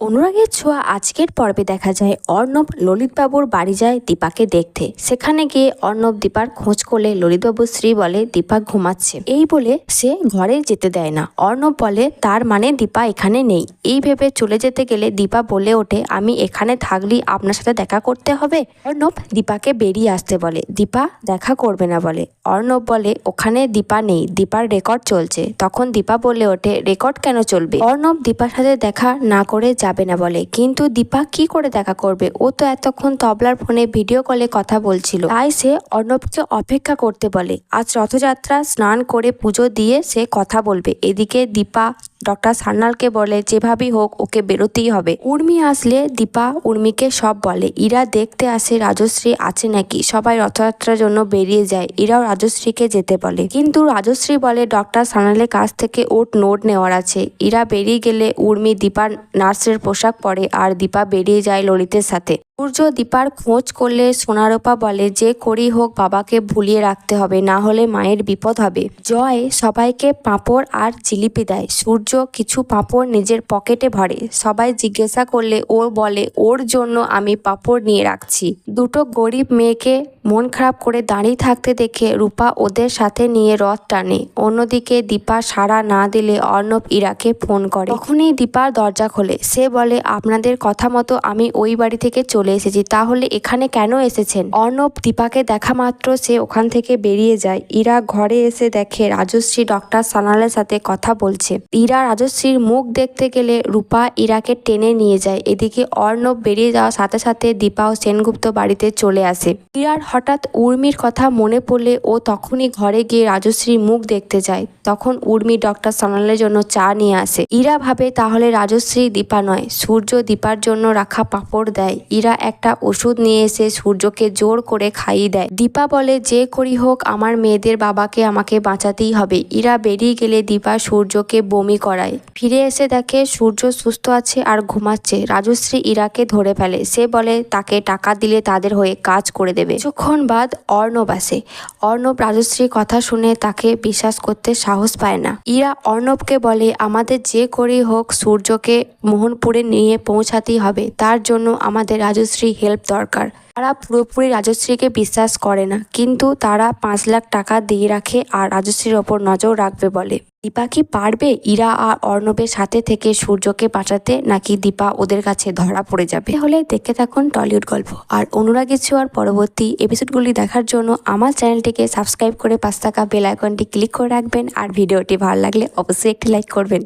অনুরাগের ছোঁয়া আজকের পর্বে দেখা যায় অর্ণব ললিতবাবুর বাড়ি যায় দীপাকে দেখতে। সেখানে গিয়ে অর্ণব দীপার খোঁজ করলে ললিতবাবুর স্ত্রী বলে দীপা ঘুমাচ্ছে, এই বলে সে ঘরে যেতে দেয় না। অর্ণব বলে তার মানে দীপা এখানে নেই। এই ভেবে চলে যেতে গেলে দীপা বলে ওঠে, আমি এখানে থাকলেই আপনার সাথে দেখা করতে হবে। অর্ণব দীপাকে বেরিয়ে আসতে বলে, দীপা দেখা করবে না বলে। অর্ণব বলে ওখানে দীপা নেই, দীপার রেকর্ড চলছে। তখন দীপা বলে ওঠে, রেকর্ড কেন চলবে? অর্ণব দীপার সাথে দেখা না করে যাবে না বলে, কিন্তু দীপা কি করে দেখা করবে? ও তো এতক্ষণ তবলার ফোনে ভিডিও কলে কথা বলছিল। তাই সে অর্ণবকে অপেক্ষা করতে বলে। আজ রথযাত্রা, স্নান করে পুজো দিয়ে সে কথা বলবে। এদিকে দীপা ডক্টর সান্যালকে বলে যেভাবেই হোক ওকে বেরোতেই হবে। উর্মি আসলে দীপা উর্মিকে সব বলে। ইরা দেখতে আসে রাজশ্রী আছে নাকি। সবাই রথযাত্রার জন্য বেরিয়ে যায়। ইরাও রাজশ্রীকে যেতে বলে, কিন্তু রাজশ্রী বলে ডক্টর সান্যালের কাছ থেকে ওর নোট নেওয়ার আছে। ইরা বেরিয়ে গেলে উর্মি দীপার নার্সের পোশাক পরে আর দীপা বেরিয়ে যায় ললিতের সাথে। সূর্য দীপার খোঁজ করলে সোনারূপা বলে যে করেই হোক বাবাকে ভুলিয়ে রাখতে হবে, না হলে মায়ের বিপদ হবে। জয় সবাইকে পাঁপড় আর জিলিপি দেয়। সূর্য কিছু পাঁপড় নিজের পকেটে ভরে। সবাই জিজ্ঞাসা করলে ও বলে ওর জন্য আমি পাঁপড় নিয়ে রাখছি। দুটো গরিব মেয়েকে মন খারাপ করে দাঁড়িয়ে থাকতে দেখে রূপা ওদের সাথে নিয়ে রথ টানে। অন্যদিকে দীপা সাড়া না দিলে অর্ণব ইরাকে ফোন করে। তখনই দীপার দরজা খোলে। সে বলে আপনাদের কথা মতো আমি ওই বাড়ি থেকে চলে এসেছি, তাহলে এখানে কেন এসেছেন? অর্ণব দীপাকে দেখা মাত্র সে ওখান থেকে বেরিয়ে যায়। ইরা ঘরে এসে দেখে রাজশ্রী ডক্টর সান্যালের সাথে কথা বলছে। ইরা রাজশ্রীর মুখ দেখতে গেলে রূপা ইরাকে টেনে নিয়ে যায়। এদিকে অর্ণব বেরিয়ে যাওয়ার সাথে সাথে দীপা ও সেনগুপ্ত বাড়িতে চলে আসে। ইরার হঠাৎ উর্মির কথা মনে পড়লে ও তখনই ঘরে গিয়ে রাজশ্রীর মুখ দেখতে যায়। তখন উর্মি ডক্টর সান্যালের জন্য চা নিয়ে আসে। ইরা ভাবে তাহলে রাজশ্রী দীপা নয়। সূর্য দীপার জন্য রাখা পাঁপড় দেয়। ইরা একটা ওষুধ নিয়ে এসে সূর্যকে জোর করে খাইয়ে দেয়। দীপা বলে যে করি হোক আমার মেয়েদের বাবাকে আমাকে বাঁচাতেই হবে। ইরা বেরিয়ে গেলে দীপা সূর্যকে বমি করায়। ফিরে এসে দেখে সূর্য সুস্থ আছে আর ঘুমাচ্ছে। রাজশ্রী ইরাকে ধরে ফেলে। সে বলে তাকে টাকা দিলে তাদের হয়ে কাজ করে দেবে। কিছুক্ষণ বাদ অর্ণব আসে। অর্ণব রাজশ্রীর কথা শুনে তাকে বিশ্বাস করতে সাহস পায় না। ইরা অর্ণবকে বলে আমাদের যে করেই হোক সূর্যকে মোহনপুরে নিয়ে পৌঁছাতেই হবে, তার জন্য আমাদের রাজশ্রী হেল্প দরকার। তারা পুরোপুরি রাজশ্রীকে বিশ্বাস করে না, কিন্তু তারা 5 লাখ টাকা দিয়ে রাখে আর রাজশ্রীর ওপর নজর রাখবে বলে। দীপা কি পারবে ইরা আর অর্ণবের সাথে থেকে সূর্যকে বাঁচাতে, নাকি দীপা ওদের কাছে ধরা পড়ে যাবে? তাহলে দেখতে থাকুন টলিউড গল্প। আর অনুরাগের ছোঁয়ার পরবর্তী এপিসোডগুলি দেখার জন্য আমার চ্যানেলটিকে সাবস্ক্রাইব করে পাশে থাকা বেল আইকনটি ক্লিক করে রাখবেন। আর ভিডিওটি ভালো লাগলে অবশ্যই একটি লাইক করবেন।